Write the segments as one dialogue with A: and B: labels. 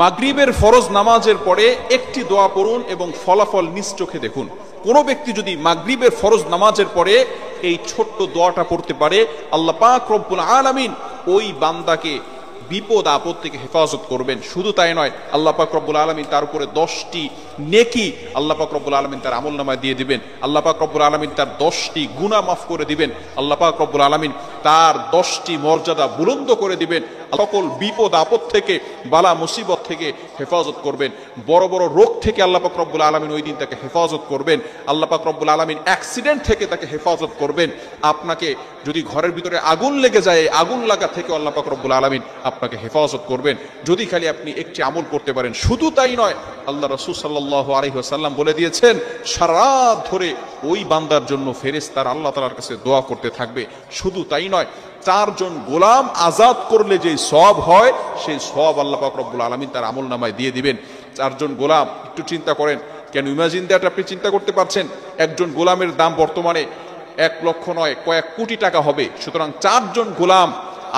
A: মাগরিবের ফরজ নামাজের পরে একটি দোয়া পড়ুন এবং ফলাফল নিজ চোখে দেখুন। কোন ব্যক্তি যদি মাগরিবের ফরজ নামাজের পরে এই ছোট্ট দোয়াটা পড়তে পারে, আল্লাহ পাক রব্বুল আলামিন ওই বান্দাকে বিপদ আপদ থেকে হেফাজত করবেন। শুধু তাই নয়, আল্লাহ পাক রব্বুল আলামিন তার উপরে 10টি নেকি আল্লাহ পাক রব্বুল আলামিন তার আমলনামায় দিয়ে দিবেন। আল্লাহ পাক রব্বুল আলামিন তার 10টি গুনাহ মাফ করে দিবেন। আল্লাহ পাক রব্বুল আলামিন তার 10টি মর্যাদা বুলন্দ করে দিবেন। সকল বিপদ আপদ থেকে, বালা মুসিবত থেকে হেফাজত করবেন। বড় বড় রোগ থেকে আল্লাহ পাক রব্বুল আলামিন ওই দিন তাকে হেফাজত করবেন। আল্লাহ পাক রব্বুল আলামিন অ্যাক্সিডেন্ট থেকে তাকে হেফাজত করবেন। আপনাকে যদি ঘরের ভিতরে আগুন লেগে যায়, আগুন লাগা থেকে আল্লাহ পাক রব্বুল আলামিন আপনাকে হেফাজত করবেন, যদি খালি আপনি একটি আমল করতে পারেন। শুধু তাই নয়, আল্লাহ রাসূল সাল্লাল্লাহু আলাইহি ওয়াসাল্লাম বলে দিয়েছেন, সারা রাত ধরে ওই বান্দার জন্য ফেরেশতারা আল্লাহ তাআলার কাছে দোয়া করতে থাকবে। শুধু তাই নয়, 4 জন গোলাম আজাদ করলে যে সওয়াব হয়, সেই সওয়াব আল্লাহ পাক রব্বুল আলামিন তার আমলনামায় দিয়ে দিবেন। 4 জন গোলাম, একটু চিন্তা করেন, কেন ইমাজিন দ্যাট, আপনি চিন্তা করতে পারছেন একজন গোলামের দাম বর্তমানে 1 লক্ষ নয়, কয়েক কোটি টাকা হবে। সুতরাং 4 জন গোলাম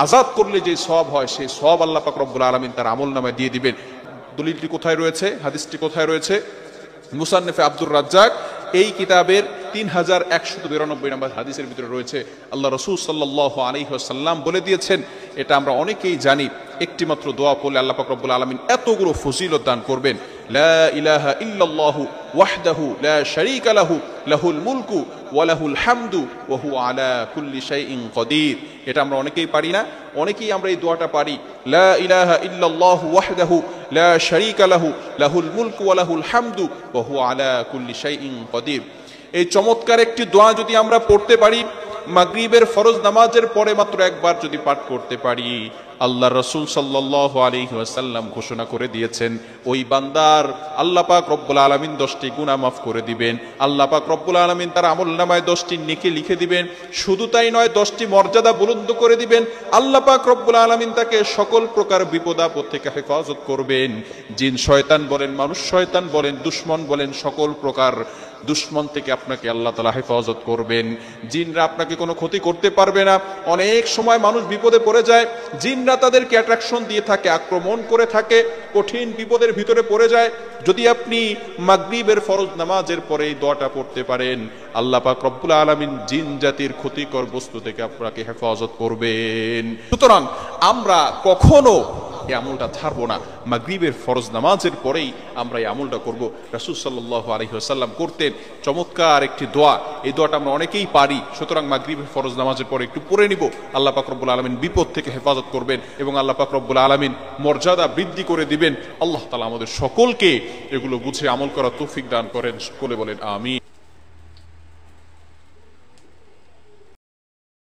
A: আজাদ করলে যে সওয়াব হয়, সেই সওয়াব আল্লাহ পাক রব্বুল আলামিন তার আমলনামায় দিয়ে দিবেন। দলিলটি কোথায় রয়েছে? হাদিসটি কোথায় রয়েছে? মুসান্নিফে আব্দুর রাজ্জাক এই কিতাবের 3192 নম্বর হাদিসের ভিতরে রয়েছে। আল্লাহ রাসূল সাল্লাল্লাহু আলাইহি ওয়াসাল্লাম বলে দিয়েছেন, এটা আমরা অনেকেই জানি, একটি মাত্র দোয়া পড়লে আল্লাহ পাক রব্বুল আলামিন এতগুলো ফজিলত দান করবেন। লা ইলাহা ইল্লাল্লাহু ওয়াহদাহু লা শারীকা লাহু লাহুল মুলকু ওয়া লাহুল হামদু ওয়া হুয়া আলা কুল্লি শাইইন কাদির। এটা আমরা অনেকেই পারি না, অনেকেই আমরা এই দোয়াটা পারি। লা ইলাহা ইল্লাল্লাহু ওয়াহদাহু লা শারীকা লাহু লাহুল মুলকু ওয়া লাহুল হামদু ওয়া হুয়া আলা কুল্লি শাইইন কাদির। এই চমৎকার একটি দোয়া যদি আমরা পড়তে পারি, মাগরিবের ফরজ নামাজের পরে মাত্র একবার যদি পাঠ করতে পারি, আল্লাহ রাসূল সাল্লাল্লাহু আলাইহি ওয়াসাল্লাম ঘোষণা করে দিয়েছেন, ওই বান্দার আল্লাহ পাক রব্বুল আলামিন 10টি গুনাহ মাফ করে দিবেন। আল্লাহ পাক রব্বুল আলামিন তার আমলনামায় 10টি নেকি লিখে দিবেন। শুধু তাই নয়, 10টি মর্যাদা বুলন্দ করে দিবেন। আল্লাহ পাক রব্বুল আলামিন তাকে সকল প্রকার বিপদ আপদ থেকে হেফাজত করবেন। জিন শয়তান বলেন, মানুষ শয়তান বলেন, দুশমন বলেন, সকল প্রকার দুশমন থেকে আপনাকে আল্লাহ তাআলা হেফাজত করবেন। জিনরা আপনাকে কোনো ক্ষতি করতে পারবে না। অনেক সময় মানুষ বিপদে পড়ে যায়, জিনরা তাদেরকে অ্যাট্রাকশন দিয়ে থাকে, আক্রমণ করে থাকে, কঠিন বিপদের ভিতরে পড়ে যায়। যদি আপনি মাগরিবের ফরজ নামাজের পরে এই দোয়াটা পড়তে পারেন, আল্লাহ পাক রব্বুল আলামিন জিন জাতির ক্ষতিকর বস্তু থেকে আপনাকে হেফাজত করবেন। সুতরাং আমরা কখনো এই আমলটা ছাড়বো না। মাগরিবের ফরজ নামাজের পরেই আমরা এই আমলটা করব। রাসূল সাল্লাল্লাহু আলাইহি ওয়াসাল্লাম করতেন চমৎকার একটি দোয়া, এই দোয়াটা আমরা অনেকেই পারি। সুতরাং মাগরিবের ফরজ নামাজের পরে একটু পড়ে নিব। আল্লাহ পাক রব্বুল আলামিন বিপদ থেকে হেফাজত করবেন এবং আল্লাহ পাক রব্বুল আলামিন মর্যাদা বৃদ্ধি করে দিবেন। আল্লাহ তাআলা আমাদের সকলকে এগুলো বুঝে আমল করার তৌফিক দান করেন। সকলে বলেন আমিন।